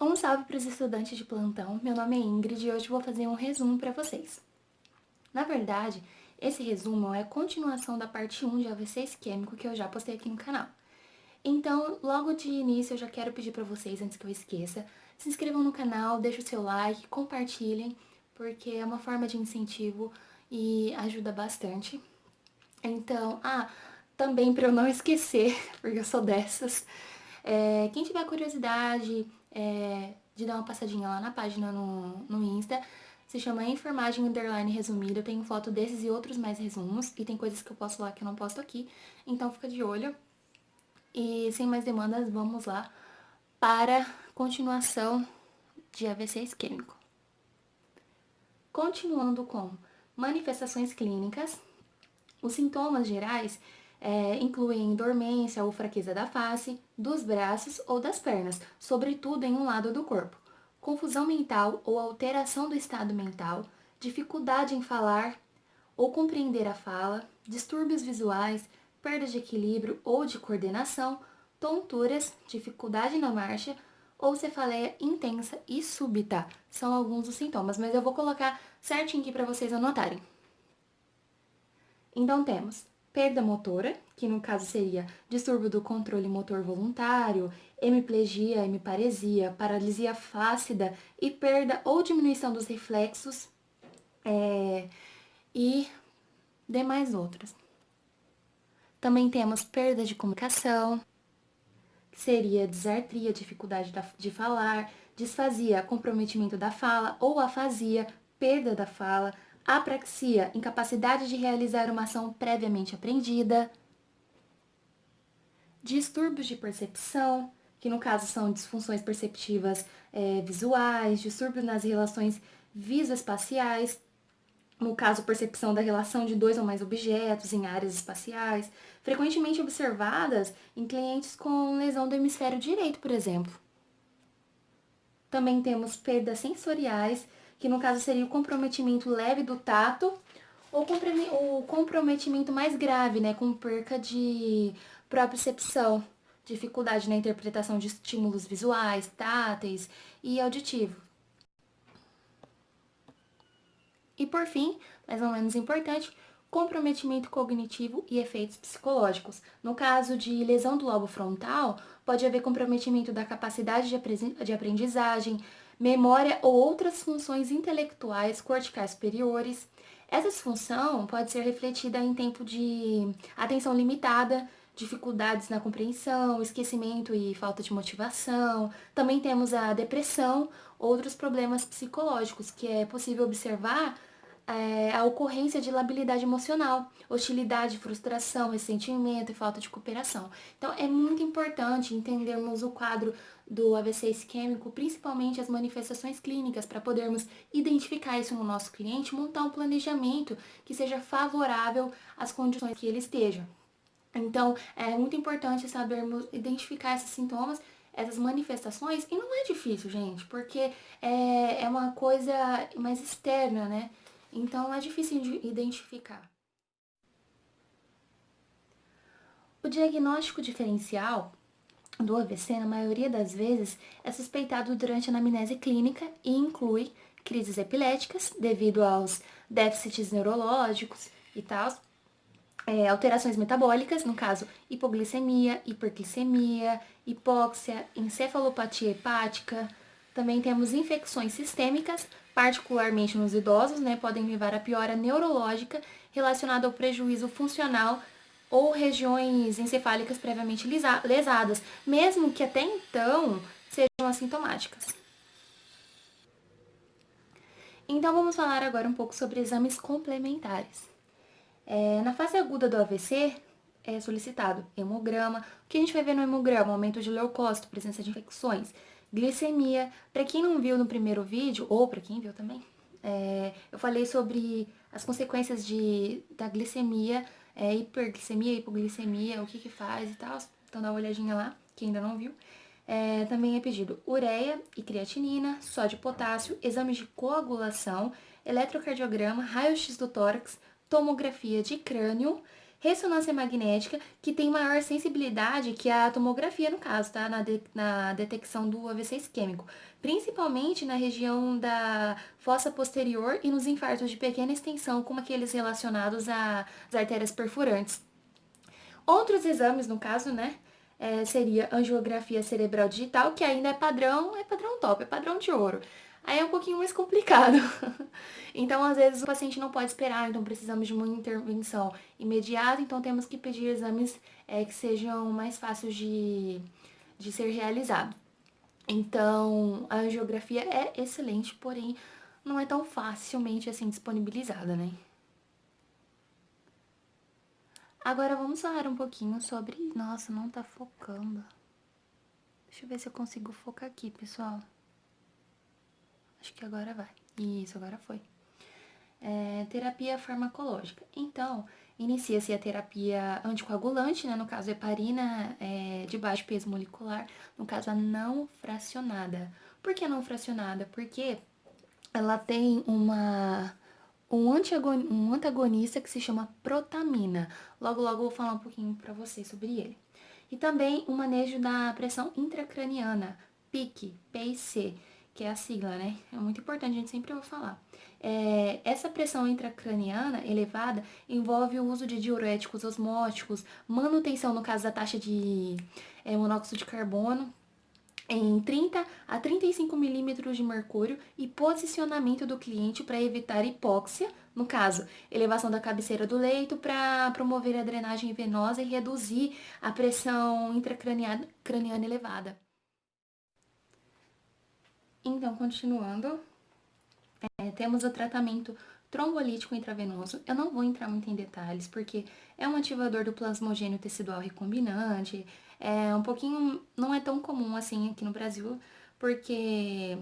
Um salve para os estudantes de plantão, meu nome é Ingrid e hoje vou fazer um resumo para vocês. Na verdade, esse resumo é a continuação da parte 1 de AVC isquêmico que eu já postei aqui no canal. Então, logo de início eu já quero pedir para vocês, antes que eu esqueça, se inscrevam no canal, deixem o seu like, compartilhem, porque é uma forma de incentivo e ajuda bastante. Então, também para eu não esquecer, porque eu sou dessas, quem tiver curiosidade de dar uma passadinha lá na página no Insta, se chama Enfermagem Underline Resumida, eu tenho foto desses e outros mais resumos, e tem coisas que eu posto lá que eu não posto aqui, então fica de olho. E sem mais demandas, vamos lá para continuação de AVC isquêmico. Continuando com manifestações clínicas, os sintomas gerais incluem dormência ou fraqueza da face, dos braços ou das pernas, sobretudo em um lado do corpo, confusão mental ou alteração do estado mental, dificuldade em falar ou compreender a fala, distúrbios visuais, perda de equilíbrio ou de coordenação, tonturas, dificuldade na marcha ou cefaleia intensa e súbita. São alguns dos sintomas, mas eu vou colocar certinho aqui para vocês anotarem. Então temos perda motora, que no caso seria distúrbio do controle motor voluntário, hemiplegia, hemiparesia, paralisia flácida e perda ou diminuição dos reflexos e demais outras. Também temos perda de comunicação, que seria disartria, dificuldade de falar, disfasia, comprometimento da fala ou afasia, perda da fala, apraxia, incapacidade de realizar uma ação previamente aprendida, distúrbios de percepção, que no caso são disfunções perceptivas visuais, distúrbios nas relações visoespaciais, no caso, percepção da relação de dois ou mais objetos em áreas espaciais, frequentemente observadas em clientes com lesão do hemisfério direito, por exemplo. Também temos perdas sensoriais, que no caso seria o comprometimento leve do tato, ou o comprometimento mais grave, né, com perca de propriocepção, dificuldade na interpretação de estímulos visuais, táteis e auditivos. E por fim, mais ou menos importante, comprometimento cognitivo e efeitos psicológicos. No caso de lesão do lobo frontal, pode haver comprometimento da capacidade de aprendizagem, memória ou outras funções intelectuais corticais superiores. Essa disfunção pode ser refletida em tempo de atenção limitada, dificuldades na compreensão, esquecimento e falta de motivação. Também temos a depressão, outros problemas psicológicos que é possível observar a ocorrência de labilidade emocional, hostilidade, frustração, ressentimento e falta de cooperação. Então, é muito importante entendermos o quadro do AVC isquêmico, principalmente as manifestações clínicas, para podermos identificar isso no nosso cliente, montar um planejamento que seja favorável às condições que ele esteja. Então, é muito importante sabermos identificar esses sintomas, essas manifestações, e não é difícil, gente, porque é uma coisa mais externa, né? Então, é difícil de identificar. O diagnóstico diferencial do AVC, na maioria das vezes, é suspeitado durante a anamnese clínica e inclui crises epiléticas devido aos déficits neurológicos e tal, alterações metabólicas, no caso, hipoglicemia, hiperglicemia, hipóxia, encefalopatia hepática. Também temos infecções sistêmicas, particularmente nos idosos, né, podem levar a piora neurológica relacionada ao prejuízo funcional ou regiões encefálicas previamente lesadas, mesmo que até então sejam assintomáticas. Então vamos falar agora um pouco sobre exames complementares. Na fase aguda do AVC, é solicitado hemograma. O que a gente vai ver no hemograma? Aumento de leucócito, presença de infecções, glicemia. Para quem não viu no primeiro vídeo, ou para quem viu também, eu falei sobre as consequências da glicemia, hiperglicemia, hipoglicemia, o que faz e tal. Então dá uma olhadinha lá, quem ainda não viu. Também é pedido ureia e creatinina, sódio e potássio, exames de coagulação, eletrocardiograma, raio-x do tórax, tomografia de crânio, ressonância magnética, que tem maior sensibilidade que a tomografia, no caso, tá? Na detecção do AVC isquêmico, principalmente na região da fossa posterior e nos infartos de pequena extensão, como aqueles relacionados às artérias perfurantes. Outros exames, no caso, né, seria angiografia cerebral digital, que ainda é padrão top, é padrão de ouro. Aí é um pouquinho mais complicado. Então, às vezes, o paciente não pode esperar, então precisamos de uma intervenção imediata, então temos que pedir exames que sejam mais fáceis de ser realizados. Então, a angiografia é excelente, porém, não é tão facilmente assim disponibilizada, né? Agora vamos falar um pouquinho sobre... Nossa, não tá focando. Deixa eu ver se eu consigo focar aqui, pessoal. Acho que agora vai. Isso, agora foi. Terapia farmacológica. Então, inicia-se a terapia anticoagulante, né? No caso, heparina de baixo peso molecular. No caso, a não fracionada. Por que não fracionada? Porque ela tem um antagonista que se chama protamina. Logo, logo eu vou falar um pouquinho para vocês sobre ele. E também o manejo da pressão intracraniana, PIC, PIC, que é a sigla, né? É muito importante, a gente sempre vai falar. Essa pressão intracraniana elevada envolve o uso de diuréticos osmóticos, manutenção, no caso da taxa de monóxido de carbono, em 30 a 35 milímetros de mercúrio e posicionamento do cliente para evitar hipóxia, no caso, elevação da cabeceira do leito para promover a drenagem venosa e reduzir a pressão intracraniana elevada. Então, continuando, temos o tratamento trombolítico intravenoso. Eu não vou entrar muito em detalhes, porque é um ativador do plasmogênio tecidual recombinante. É um pouquinho, não é tão comum assim aqui no Brasil, porque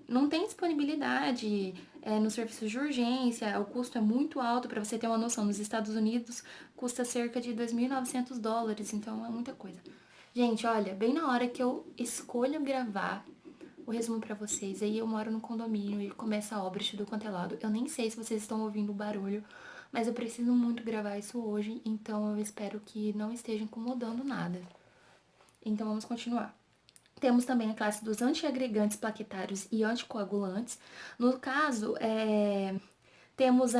não tem disponibilidade no serviço de urgência, o custo é muito alto. Para você ter uma noção, nos Estados Unidos custa cerca de $2.900, então é muita coisa. Gente, olha, bem na hora que eu escolho gravar o resumo pra vocês, aí eu moro no condomínio e começa a obra de tudo quanto é lado. Eu nem sei se vocês estão ouvindo o barulho, mas eu preciso muito gravar isso hoje, então eu espero que não esteja incomodando nada. Então vamos continuar. Temos também a classe dos antiagregantes plaquetários e anticoagulantes. No caso, temos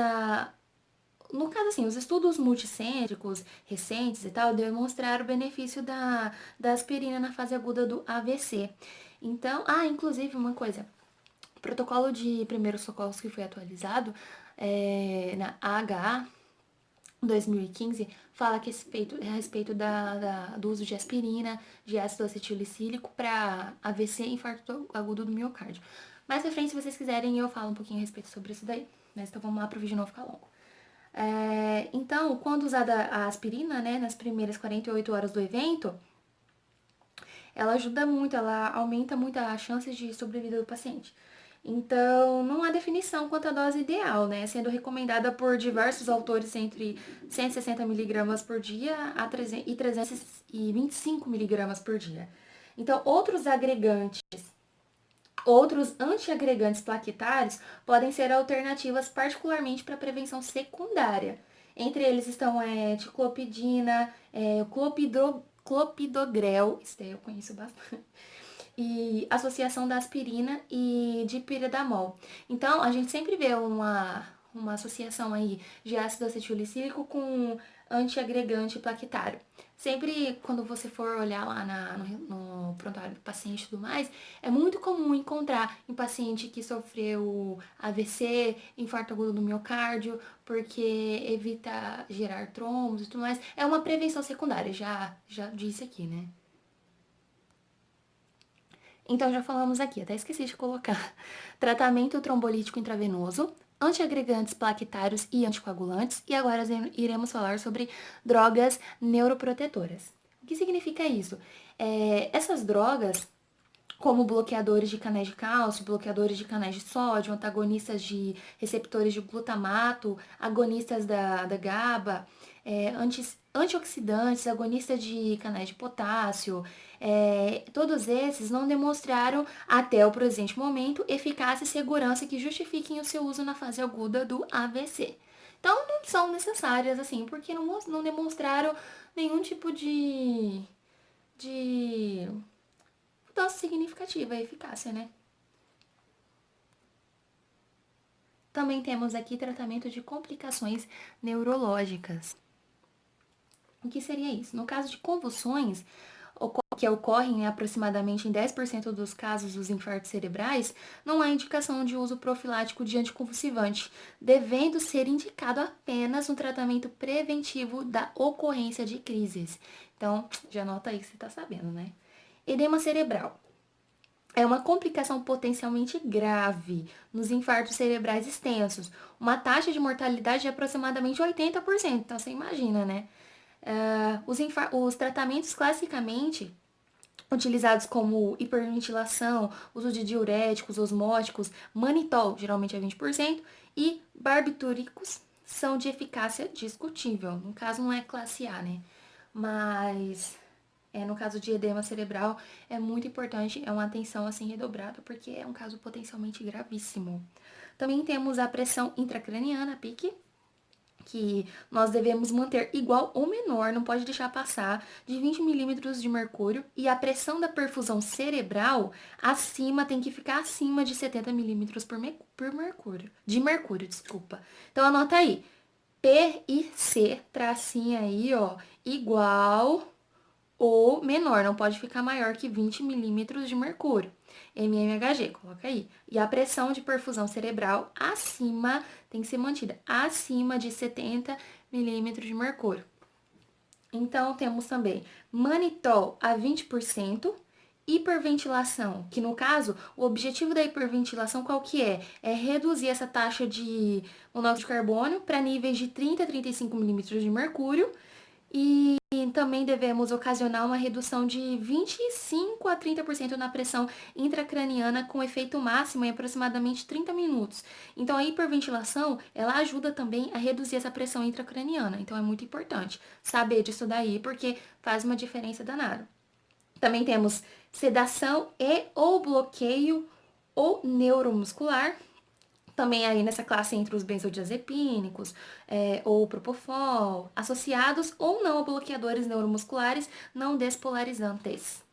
no caso, assim, os estudos multicêntricos recentes e tal demonstraram o benefício da aspirina na fase aguda do AVC. Então, inclusive uma coisa, o protocolo de primeiros socorros que foi atualizado na AHA 2015 fala que a respeito do uso de aspirina, de ácido acetilsalicílico para AVC e infarto agudo do miocárdio. Mais pra frente, se vocês quiserem, eu falo um pouquinho a respeito sobre isso daí. Mas então vamos lá pro vídeo não ficar longo. Então, quando usada a aspirina, né, nas primeiras 48 horas do evento, ela ajuda muito, ela aumenta muito as chances de sobrevida do paciente. Então, não há definição quanto à dose ideal, né, sendo recomendada por diversos autores entre 160 miligramas por dia e 325 miligramas por dia. Então, outros antiagregantes plaquetários podem ser alternativas particularmente para prevenção secundária. Entre eles estão ticlopidina, clopidogrel, isso daí eu conheço bastante, e associação da aspirina e dipiridamol. Então, a gente sempre vê uma associação aí de ácido acetilsalicílico com antiagregante plaquetário. Sempre quando você for olhar lá no prontuário do paciente e tudo mais, é muito comum encontrar em paciente que sofreu AVC, infarto agudo do miocárdio, porque evita gerar trombos e tudo mais. É uma prevenção secundária, já disse aqui, né? Então, já falamos aqui, até esqueci de colocar. Tratamento trombolítico intravenoso, antiagregantes plaquetários e anticoagulantes. E agora iremos falar sobre drogas neuroprotetoras. O que significa isso? Essas drogas, como bloqueadores de canais de cálcio, bloqueadores de canais de sódio, antagonistas de receptores de glutamato, agonistas da GABA, antioxidantes, agonistas de canais de potássio, todos esses não demonstraram, até o presente momento, eficácia e segurança que justifiquem o seu uso na fase aguda do AVC. Então, não são necessárias, assim, porque não demonstraram nenhum tipo de mudança significativa e eficácia, né? Também temos aqui tratamento de complicações neurológicas. O que seria isso? No caso de convulsões, que ocorrem aproximadamente em 10% dos casos dos infartos cerebrais, não há indicação de uso profilático de anticonvulsivante, devendo ser indicado apenas um tratamento preventivo da ocorrência de crises. Então, já anota aí que você está sabendo, né? Edema cerebral. É uma complicação potencialmente grave nos infartos cerebrais extensos, uma taxa de mortalidade de aproximadamente 80%. Então, você imagina, né? Os tratamentos classicamente utilizados como hiperventilação, uso de diuréticos, osmóticos, manitol, geralmente é 20%, e barbitúricos são de eficácia discutível. No caso, não é classe A, né? Mas no caso de edema cerebral, é muito importante, é uma atenção assim redobrada, porque é um caso potencialmente gravíssimo. Também temos a pressão intracraniana, PIC, que nós devemos manter igual ou menor, não pode deixar passar, de 20 milímetros de mercúrio, e a pressão da perfusão cerebral tem que ficar acima de 70 milímetros por mercúrio, de mercúrio, desculpa. Então anota aí, P e C, tracinho aí, ó, igual ou menor, não pode ficar maior que 20 milímetros de mercúrio. mmHg, coloca aí. E a pressão de perfusão cerebral tem que ser mantida acima de 70 milímetros de mercúrio. Então, temos também manitol a 20%, hiperventilação, que no caso, o objetivo da hiperventilação qual que é? É reduzir essa taxa de monóxido de carbono para níveis de 30 a 35 milímetros de mercúrio e também devemos ocasionar uma redução de 25 a 30% na pressão intracraniana com efeito máximo em aproximadamente 30 minutos. Então, a hiperventilação, ela ajuda também a reduzir essa pressão intracraniana. Então, é muito importante saber disso daí, porque faz uma diferença danada. Também temos sedação e ou bloqueio ou neuromuscular, também aí nessa classe entre os benzodiazepínicos ou propofol, associados ou não a bloqueadores neuromusculares não despolarizantes.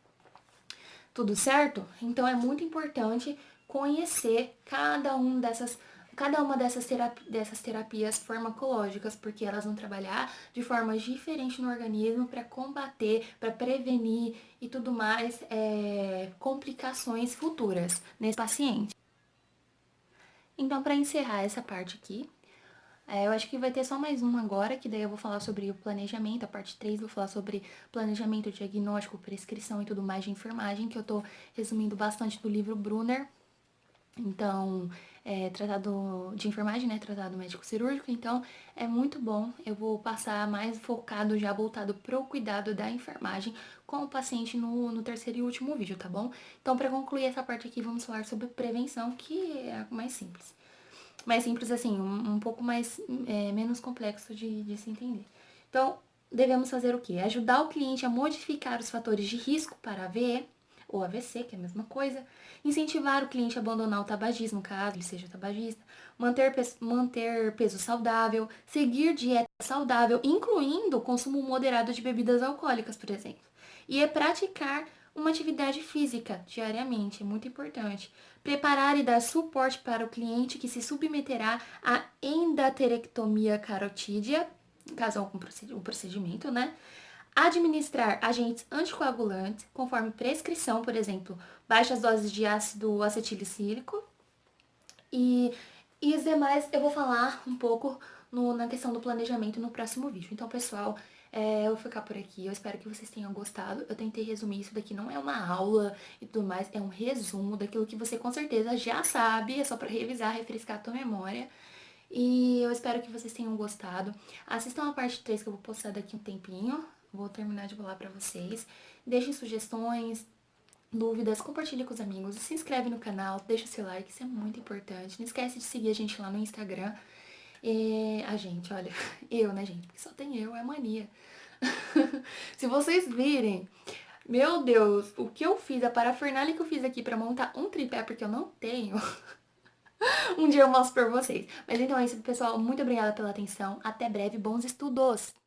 Tudo certo? Então é muito importante conhecer cada uma dessas terapias farmacológicas, porque elas vão trabalhar de forma diferente no organismo para combater, para prevenir e tudo mais complicações futuras nesse paciente. Então, para encerrar essa parte aqui, eu acho que vai ter só mais uma agora, que daí eu vou falar sobre o planejamento, a parte 3, vou falar sobre planejamento, diagnóstico, prescrição e tudo mais de enfermagem, que eu tô resumindo bastante do livro Brunner. Então, tratado de enfermagem, né, tratado médico cirúrgico, então é muito bom. Eu vou passar mais focado, já voltado pro cuidado da enfermagem com o paciente no terceiro e último vídeo, tá bom? Então, para concluir essa parte aqui, vamos falar sobre prevenção, que é a mais simples. Mais simples assim, um pouco mais, menos complexo de se entender. Então, devemos fazer o quê? Ajudar o cliente a modificar os fatores de risco para AVE, ou AVC, que é a mesma coisa, incentivar o cliente a abandonar o tabagismo, caso ele seja tabagista, manter peso saudável, seguir dieta saudável, incluindo o consumo moderado de bebidas alcoólicas, por exemplo. E praticar uma atividade física diariamente, é muito importante. Preparar e dar suporte para o cliente que se submeterá à endarterectomia carotídea, caso algum procedimento, né? Administrar agentes anticoagulantes, conforme prescrição, por exemplo, baixas doses de ácido acetilicílico. E os demais eu vou falar um pouco na questão do planejamento no próximo vídeo. Então, pessoal, eu vou ficar por aqui. Eu espero que vocês tenham gostado. Eu tentei resumir isso daqui, não é uma aula e tudo mais, é um resumo daquilo que você com certeza já sabe. É só pra revisar, refrescar a tua memória. E eu espero que vocês tenham gostado. Assistam a parte 3 que eu vou postar daqui um tempinho. Vou terminar de falar pra vocês. Deixem sugestões, dúvidas, compartilhe com os amigos, se inscreve no canal, deixa o seu like, isso é muito importante. Não esquece de seguir a gente lá no Instagram. A gente, olha, eu, né, gente? Porque só tem eu, é mania. Se vocês virem, meu Deus, o que eu fiz, a parafernália que eu fiz aqui pra montar um tripé, porque eu não tenho. Um dia eu mostro pra vocês. Mas então é isso, pessoal. Muito obrigada pela atenção. Até breve. Bons estudos!